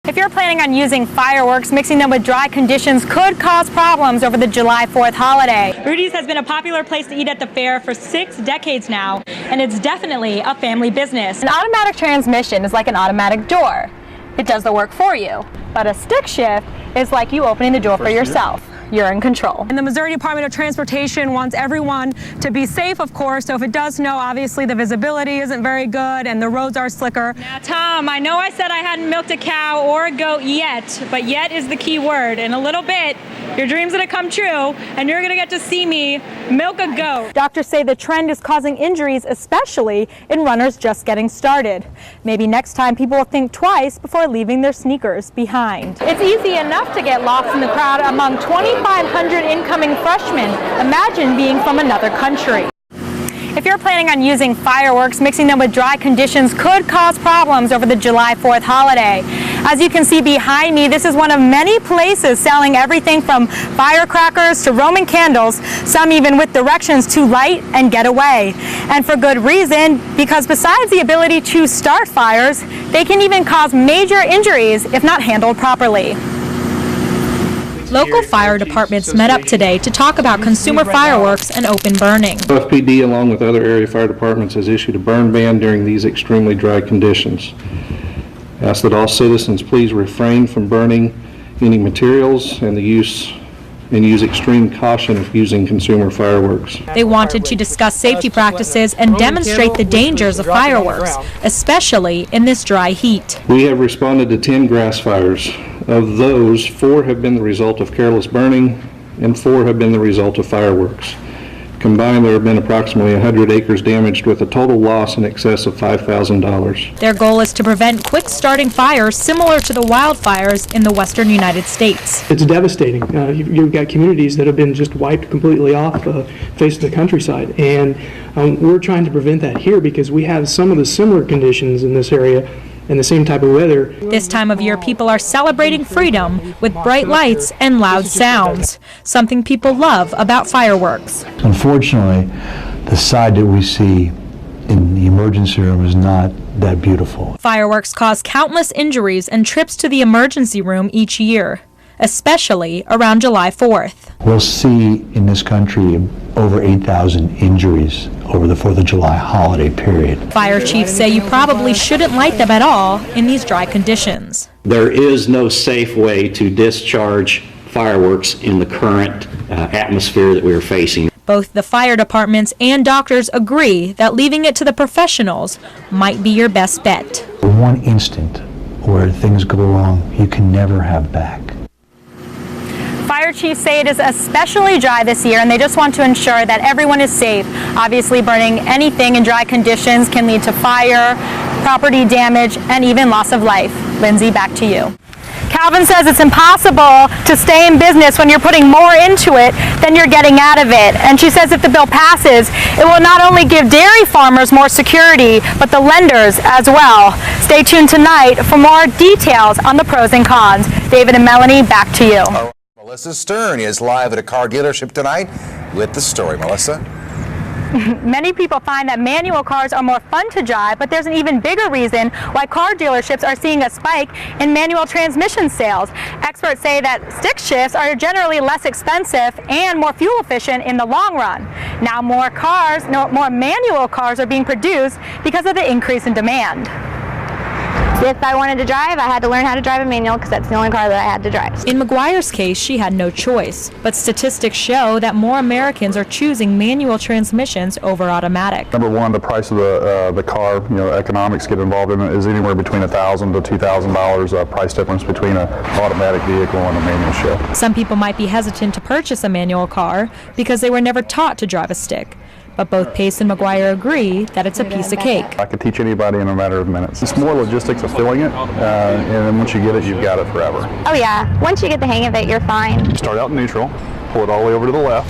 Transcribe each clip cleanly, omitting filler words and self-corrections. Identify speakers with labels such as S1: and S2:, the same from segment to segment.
S1: If you're planning on using fireworks, mixing them with dry conditions could cause problems over the July 4th holiday. Rudy's has been a popular place to eat at the fair for 6 decades now, and it's definitely a family business. An automatic transmission is like an automatic door. It does the work for you. But a stick shift is like you opening the door for yourself. You're in control. And the Missouri Department of Transportation wants everyone to be safe, of course, so if it does snow, obviously the visibility isn't very good and the roads are slicker. Now, Tom, I know I said I hadn't milked a cow or a goat yet, but yet is the key word. In a little bit, your dream's gonna come true, and you're gonna get to see me milk a goat. Doctors say the trend is causing injuries, especially in runners just getting started. Maybe next time people will think twice before leaving their sneakers behind. It's easy enough to get lost in the crowd among 2,500 incoming freshmen. Imagine being from another country. If you're planning on using fireworks, mixing them with dry conditions could cause problems over the July 4th holiday. As you can see behind me, this is one of many places selling everything from firecrackers to Roman candles, some even with directions to light and get away. And for good reason, because besides the ability to start fires, they can even cause major injuries if not handled properly. Local fire departments met up today to talk about consumer fireworks and open burning.
S2: FPD, along with other area fire departments, has issued a burn ban during these extremely dry conditions. I ask that all citizens please refrain from burning any materials and use extreme caution if using consumer fireworks.
S1: They wanted to discuss safety practices and demonstrate the dangers of fireworks, especially in this dry heat.
S2: We have responded to 10 grass fires. Of those, 4 have been the result of careless burning and 4 have been the result of fireworks. Combined, there have been approximately 100 acres damaged with a total loss in excess of $5,000.
S1: Their goal is to prevent quick-starting fires similar to the wildfires in the western United States.
S3: It's devastating. You've got communities that have been just wiped completely off the face of the countryside, and we're trying to prevent that here because we have some of the similar conditions in this area and the same type of weather.
S1: This time of year, people are celebrating freedom with bright lights and loud sounds, something people love about fireworks.
S4: Unfortunately, the side that we see in the emergency room is not that beautiful.
S1: Fireworks cause countless injuries and trips to the emergency room each year, especially around July 4th.
S4: We'll see in this country over 8,000 injuries over the 4th of July holiday period.
S1: Fire chiefs say you probably shouldn't light them at all in these dry conditions.
S5: There is no safe way to discharge fireworks in the current atmosphere that we are facing.
S1: Both the fire departments and doctors agree that leaving it to the professionals might be your best bet.
S4: One instant where things go wrong, you can never have back.
S1: Fire chiefs say it is especially dry this year, and they just want to ensure that everyone is safe. Obviously, burning anything in dry conditions can lead to fire, property damage, and even loss of life. Lindsay, back to you. Calvin says it's impossible to stay in business when you're putting more into it than you're getting out of it. And she says if the bill passes, it will not only give dairy farmers more security, but the lenders as well. Stay tuned tonight for more details on the pros and cons. David and Melanie, back to you.
S6: MelissaRStern is live at a car dealership tonight with the story. Melissa?
S1: Many people find that manual cars are more fun to drive, but there's an even bigger reason why car dealerships are seeing a spike in manual transmission sales. Experts say that stick shifts are generally less expensive and more fuel efficient in the long run. Now more manual cars are being produced because of the increase in demand.
S7: If I wanted to drive, I had to learn how to drive a manual because that's the only car that I had to drive.
S1: In McGuire's case, she had no choice, but statistics show that more Americans are choosing manual transmissions over automatic.
S8: Number one, the price of the car, economics get involved in it, is anywhere between $1,000 to $2,000 price difference between an automatic vehicle and a manual shift.
S1: Some people might be hesitant to purchase a manual car because they were never taught to drive a stick. But both Pace and McGuire agree that it's a piece of cake.
S8: I could teach anybody in a matter of minutes. It's more logistics of filling it, and then once you get it, you've got it forever.
S7: Oh yeah, once you get the hang of it, you're fine.
S8: You start out in neutral, pull it all the way over to the left,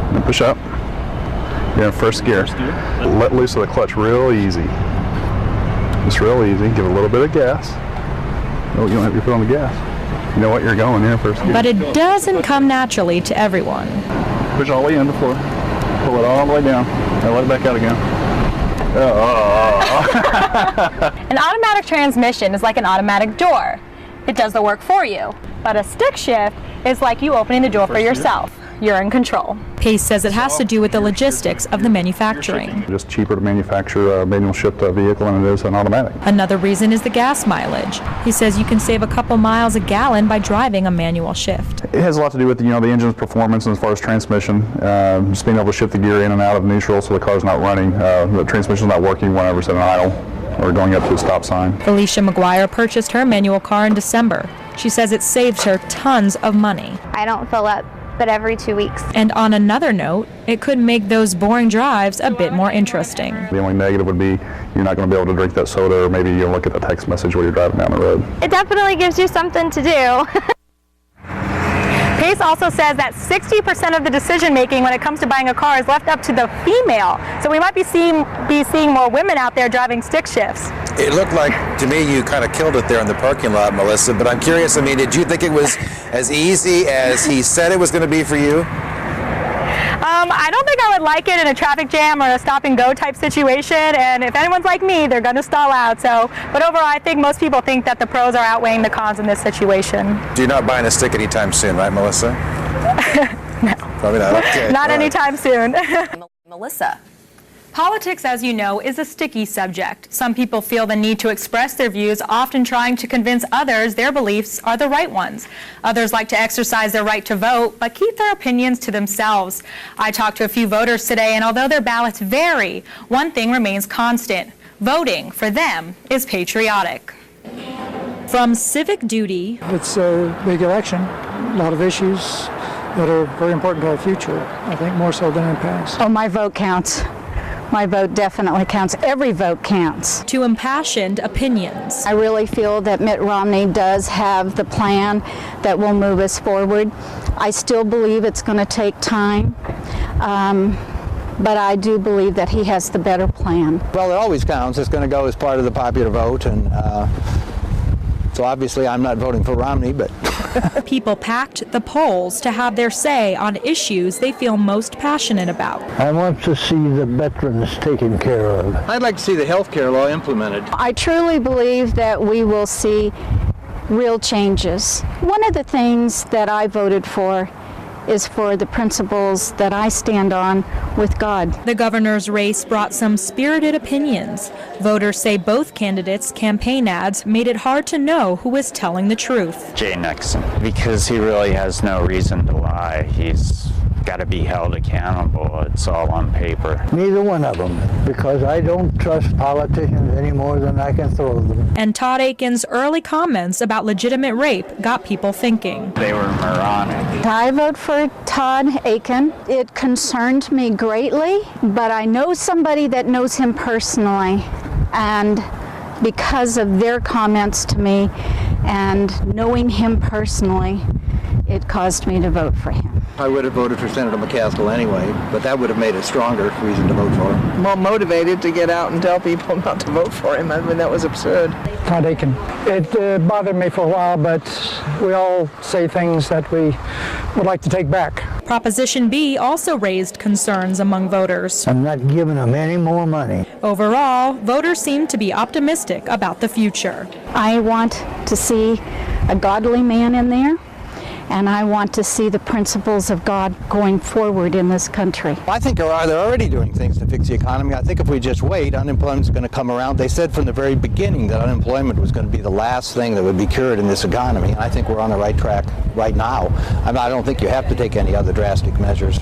S8: and then push up. You're in first gear. Let loose of the clutch real easy. Just real easy. Give it a little bit of gas. No, you don't have your foot on the gas. You know what, you're going here in first gear.
S1: But it doesn't come naturally to everyone.
S8: Push all the way in before. Pull it all the way down. Now let it back out again.
S1: An automatic transmission is like an automatic door. It does the work for you. But a stick shift is like you opening the door for yourself. You're in control. Pace says it has to do with the logistics of the manufacturing.
S8: Just cheaper to manufacture a manual shift vehicle than it is an automatic.
S1: Another reason is the gas mileage. He says you can save a couple miles a gallon by driving a manual shift.
S8: It has a lot to do with the engine's performance and as far as transmission, just being able to shift the gear in and out of neutral so the car's not running, the transmission's not working whenever it's in an idle or going up to a stop sign.
S1: Felicia McGuire purchased her manual car in December. She says it saves her tons of money.
S7: I don't fill up but every 2 weeks.
S1: And on another note, it could make those boring drives a bit more interesting.
S8: The only negative would be you're not going to be able to drink that soda, or maybe you'll look at the text message while you're driving down the road.
S7: It definitely gives you something to do.
S1: Pace also says that 60% of the decision-making when it comes to buying a car is left up to the female. So we might be seeing more women out there driving stick shifts.
S6: It looked like, to me, you kind of killed it there in the parking lot, Melissa, but I'm curious, did you think it was as easy as he said it was going to be for you?
S1: I don't think I would like it in a traffic jam or a stop-and-go type situation, and if anyone's like me, they're going to stall out. But overall, I think most people think that the pros are outweighing the cons in this situation.
S6: You're not buying a stick anytime soon, right, Melissa?
S1: No.
S6: Probably not. Okay.
S1: Not anytime soon.
S9: Melissa.
S1: Politics, as you know, is a sticky subject. Some people feel the need to express their views, often trying to convince others their beliefs are the right ones. Others like to exercise their right to vote, but keep their opinions to themselves. I talked to a few voters today, and although their ballots vary, one thing remains constant. Voting, for them, is patriotic. From civic duty...
S10: It's a big election, a lot of issues that are very important to our future, I think more so than in the past.
S11: Oh, my vote counts. My vote definitely counts. Every vote counts.
S1: To impassioned opinions.
S11: I really feel that Mitt Romney does have the plan that will move us forward. I still believe it's going to take time, but I do believe that he has the better plan.
S12: Well, it always counts. It's going to go as part of the popular vote, and so obviously I'm not voting for Romney, but...
S1: People packed the polls to have their say on issues they feel most passionate about.
S13: I want to see the veterans taken care of.
S12: I'd like to see the health care law implemented.
S11: I truly believe that we will see real changes. One of the things that I voted for is for the principles that I stand on with God.
S1: The governor's race brought some spirited opinions. Voters say both candidates' campaign ads made it hard to know who was telling the truth.
S14: Jay Nixon, because he really has no reason to lie. He's got to be held accountable. It's all on paper.
S13: Neither one of them, because I don't trust politicians any more than I can throw them.
S1: And Todd Aiken's early comments about legitimate rape got people thinking.
S14: They were moronic.
S11: I vote for Todd Aiken. It concerned me greatly, but I know somebody that knows him personally, and because of their comments to me and knowing him personally, it caused me to vote for him.
S12: I would have voted for Senator McCaskill anyway, but that would have made a stronger reason to vote for him.
S15: More motivated to get out and tell people not to vote for him. I mean, that was absurd.
S10: Todd Aiken. It bothered me for a while, but we all say things that we would like to take back.
S1: Proposition B also raised concerns among voters.
S13: I'm not giving them any more money.
S1: Overall, voters seem to be optimistic about the future.
S11: I want to see a godly man in there, and I want to see the principles of God going forward in this country.
S12: I think they're already doing things to fix the economy. I think if we just wait, unemployment's going to come around. They said from the very beginning that unemployment was going to be the last thing that would be cured in this economy. And I think we're on the right track right now. I don't think you have to take any other drastic measures.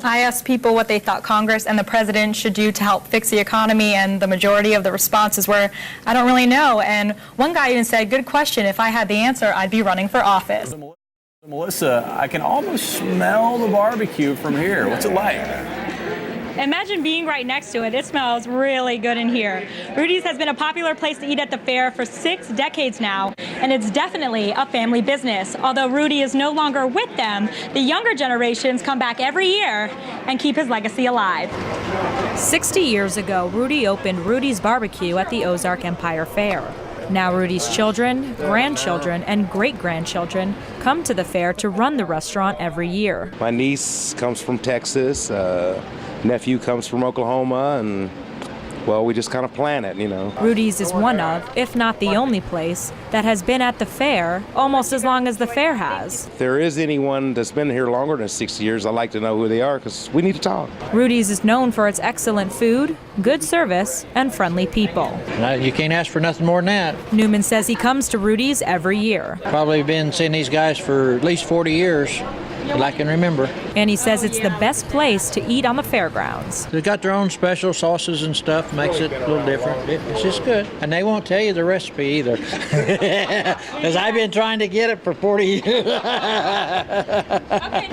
S1: I asked people what they thought Congress and the president should do to help fix the economy, and the majority of the responses were, I don't really know. And one guy even said, good question, if I had the answer, I'd be running for office.
S16: Melissa, I can almost smell the barbecue from here. What's it like?
S1: Imagine being right next to it. It smells really good in here. Rudy's has been a popular place to eat at the fair for 6 decades now, and it's definitely a family business. Although Rudy is no longer with them, the younger generations come back every year and keep his legacy alive. 60 years ago, Rudy opened Rudy's Barbecue at the Ozark Empire Fair. Now Rudy's children, grandchildren, and great-grandchildren come to the fair to run the restaurant every year.
S17: My niece comes from Texas, nephew comes from Oklahoma, and
S9: well, we just kind of plan it, you know.
S1: Rudy's is one of, if not the only place, that has been at the fair almost as long as the fair has.
S9: If there is anyone that's been here longer than 60 years, I'd like to know who they are because we need to talk.
S1: Rudy's is known for its excellent food, good service, and friendly people.
S17: You can't ask for nothing more than that.
S1: Newman says he comes to Rudy's every year.
S17: Probably been seeing these guys for at least 40 years. that I can remember.
S1: And he says it's the best place to eat on the fairgrounds.
S17: They've got their own special sauces and stuff, makes it a little different. It's just good. And they won't tell you the recipe either. Because I've been trying to get it for 40 years.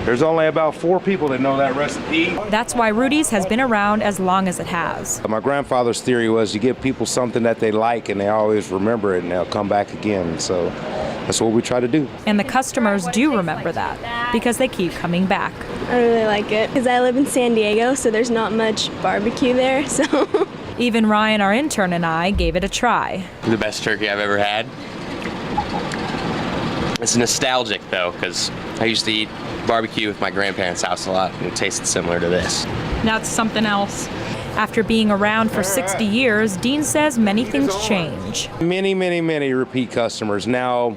S9: There's only about 4 people that know that recipe.
S1: That's why Rudy's has been around as long as it has.
S9: My grandfather's theory was you give people something that they like and they always remember it and they'll come back again. So that's what we try to do.
S1: And the customers do remember that because they keep coming back.
S18: I really like it because I live in San Diego, so there's not much barbecue there. So
S1: even Ryan, our intern, and I gave it a try.
S19: The best turkey I've ever had. It's nostalgic though, because I used to eat barbecue with my grandparents' house a lot and it tasted similar to this.
S1: Now it's something else. After being around for 60 years, Dean says many things change.
S9: Many repeat customers. Now,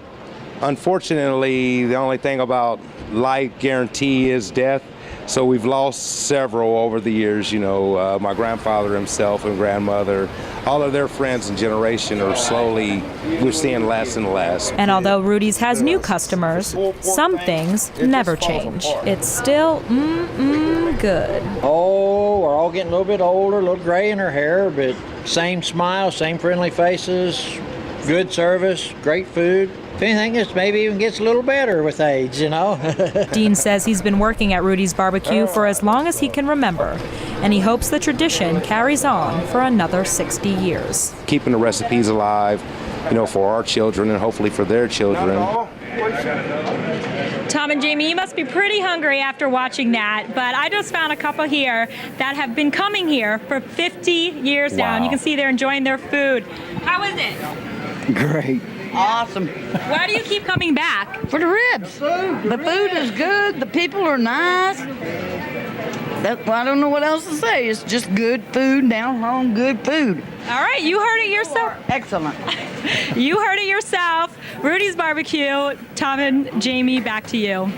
S9: unfortunately, the only thing about life guarantee is death. So we've lost several over the years. You know, my grandfather himself and grandmother, all of their friends and generation are slowly, we're seeing less and less.
S1: And although Rudy's has new customers, some things never change. It's still good.
S17: Oh, we're all getting a little bit older, a little gray in our hair, but same smile, same friendly faces, good service, great food. If anything, it maybe even gets a little better with age, you know.
S1: Dean says he's been working at Rudy's Barbecue for as long as he can remember, and he hopes the tradition carries on for another 60 years.
S9: Keeping the recipes alive, you know, for our children and hopefully for their children.
S1: Tom and Jamie, you must be pretty hungry after watching that, but I just found a couple here that have been coming here for 50 years now, and you can see they're enjoying their food. How is it?
S20: Great. Awesome.
S1: Why do you keep coming back?
S20: For the ribs. The food is good. The people are nice. I don't know what else to say. It's just good food, down home, good food.
S1: All right, you heard it yourself.
S20: Excellent.
S1: You heard it yourself. Rudy's Barbecue. Tom and Jamie, back to you.